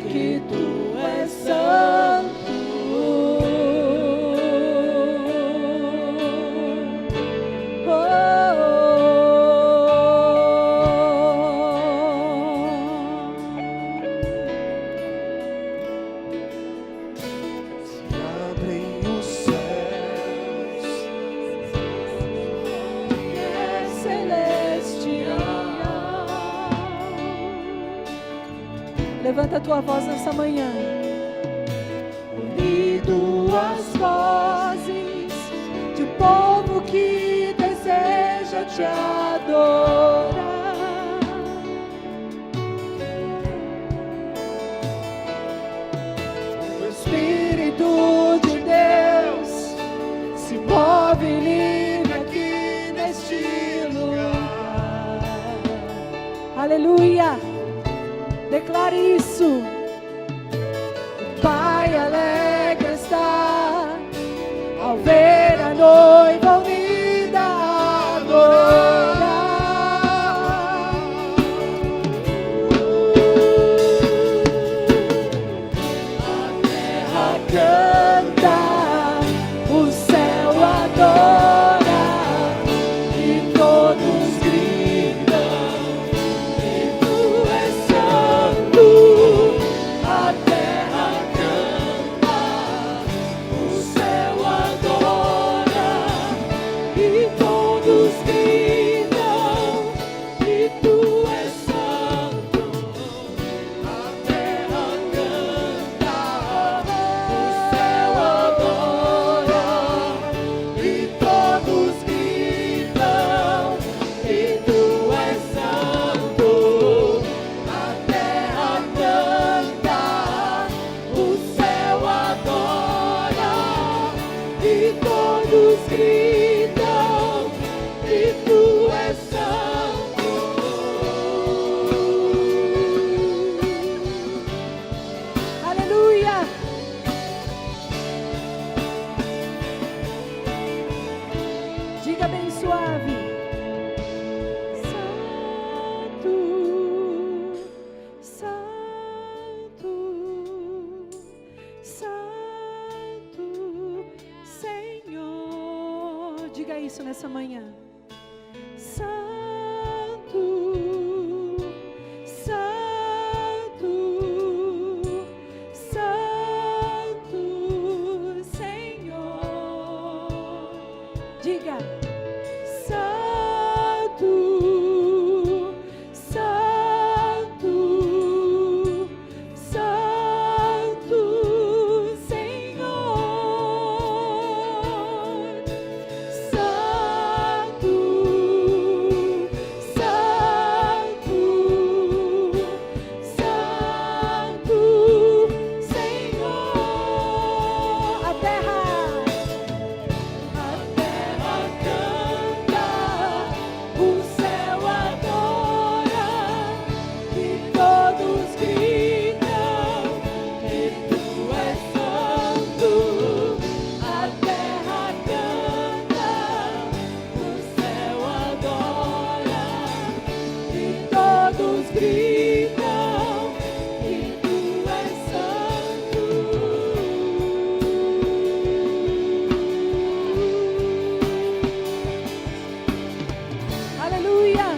Speaker 1: que tu és santo. Levanta a tua voz nessa manhã. Unido as vozes de um povo que deseja te adorar. O Espírito de Deus se move livre aqui neste lugar. Aleluia! Declare isso. O Pai alegre está ao ver a noiva unida a adorar. A terra canta, o céu adora, e todos gritam. Diga isso nessa manhã. Santo, Santo, Santo, Senhor. Diga. Santo, Santo, Santo, Senhor. Santo, Santo, Santo, Senhor. A terra canta, o céu adora, e todos gritam que tu és santo. A terra canta, o céu adora, e todos gritam que tu és santo. Aleluia!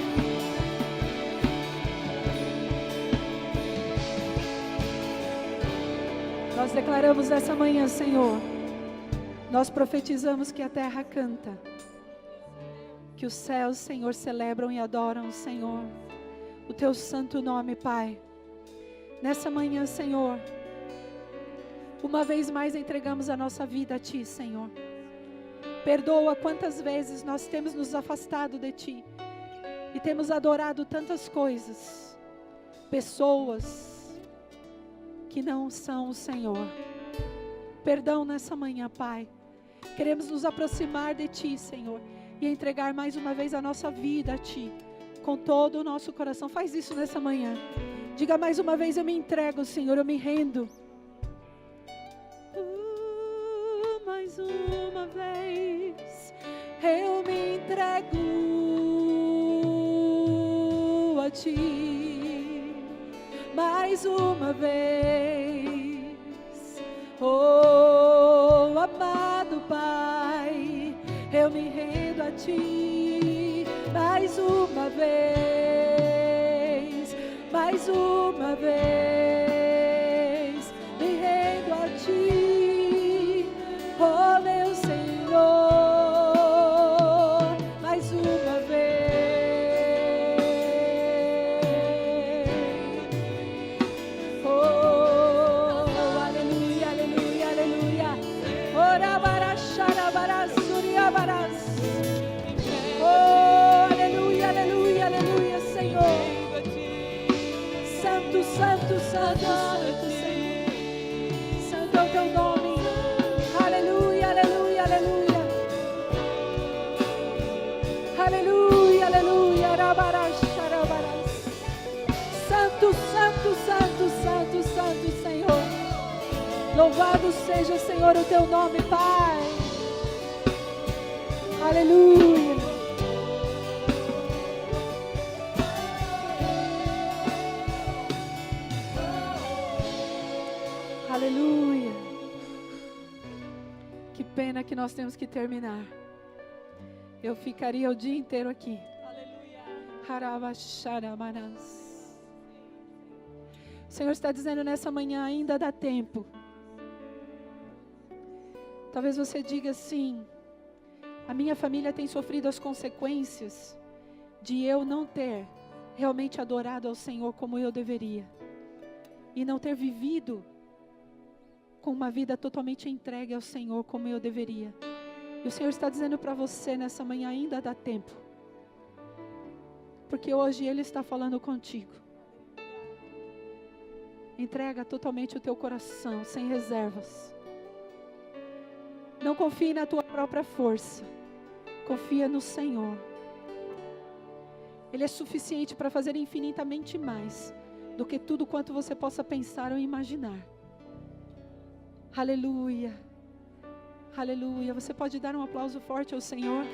Speaker 1: Nós declaramos nessa manhã, Senhor, nós profetizamos que a terra canta, que os céus, Senhor, celebram e adoram, Senhor, o teu santo nome, Pai. Nessa manhã, Senhor, uma vez mais entregamos a nossa vida a Ti, Senhor. Perdoa quantas vezes nós temos nos afastado de Ti e temos adorado tantas coisas, pessoas que não são o Senhor. Perdão nessa manhã, Pai. Queremos nos aproximar de Ti, Senhor, e entregar mais uma vez a nossa vida a Ti, com todo o nosso coração. Faz isso nessa manhã. Diga mais uma vez: eu me entrego, Senhor, eu me rendo. Mais uma vez, eu me entrego a Ti. Mais uma vez, oh amado Pai, eu me rendo a Ti. Mais uma vez, mais uma vez, me rendo a Ti, oh meu Senhor. Mais uma vez, oh aleluia, aleluia, aleluia. Ora barachara barassuria baras. Oh aleluia, aleluia, aleluia, Senhor. Santo, santo, santo, santo, Senhor. Santo é o teu nome. Aleluia, aleluia, aleluia. Aleluia, aleluia. Rabaracharabaras. Santo, santo, santo, santo, santo, Senhor. Louvado seja, Senhor, o teu nome, Pai. Aleluia. Aleluia. Que pena que nós temos que terminar. Eu ficaria o dia inteiro aqui. Harabacharamanas. O Senhor está dizendo nessa manhã: ainda dá tempo. Talvez você diga assim: a minha família tem sofrido as consequências de eu não ter realmente adorado ao Senhor como eu deveria. E não ter vivido com uma vida totalmente entregue ao Senhor como eu deveria. E o Senhor está dizendo para você nessa manhã: ainda dá tempo. Porque hoje Ele está falando contigo. Entrega totalmente o teu coração, sem reservas. Não confie na tua própria força. Confia no Senhor. Ele é suficiente para fazer infinitamente mais do que tudo quanto você possa pensar ou imaginar. Aleluia. Aleluia. Você pode dar um aplauso forte ao Senhor?